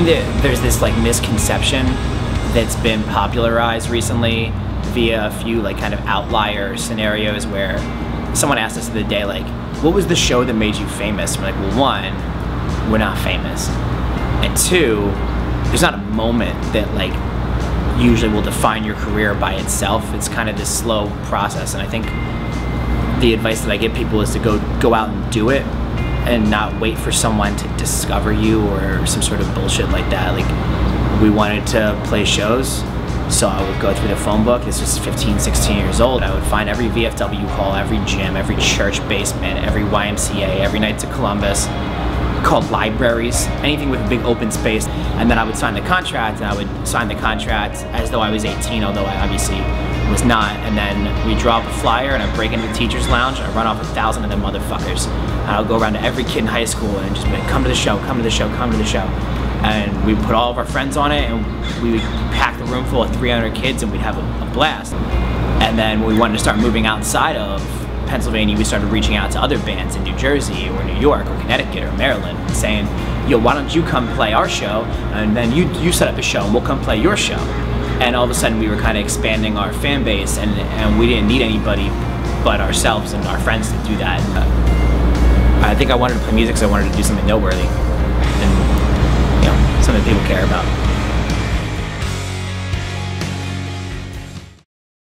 think that there's this like misconception that's been popularized recently via a few like kind of outlier scenarios where someone asked us the other day, like, what was the show that made you famous? We're like, well, one, we're not famous. And two, there's not a moment that like usually will define your career by itself. It's kind of this slow process. And I think the advice that I give people is to go out and do it and not wait for someone to discover you or some sort of bullshit like that. Like, we wanted to play shows, so I would go through the phone book. This was 15, 16 years old. I would find every VFW hall, every gym, every church basement, every YMCA, every night to Columbus, called libraries, anything with a big open space. And then I would sign the contract, and I would sign the contract as though I was 18, although I obviously was not. And then we draw up a flyer, and I break into the teacher's lounge, and I run off 1,000 of them motherfuckers. And I'll go around to every kid in high school and just be like, come to the show, come to the show, come to the show. And we put all of our friends on it, and we would pack the room full of 300 kids, and we'd have a blast. And then when we wanted to start moving outside of Pennsylvania, we started reaching out to other bands in New Jersey or New York or Connecticut or Maryland, saying, yo, why don't you come play our show, and then you set up a show and we'll come play your show. And all of a sudden we were kind of expanding our fan base, and we didn't need anybody but ourselves and our friends to do that. I think I wanted to play music because I wanted to do something noteworthy and, you know, something people care about.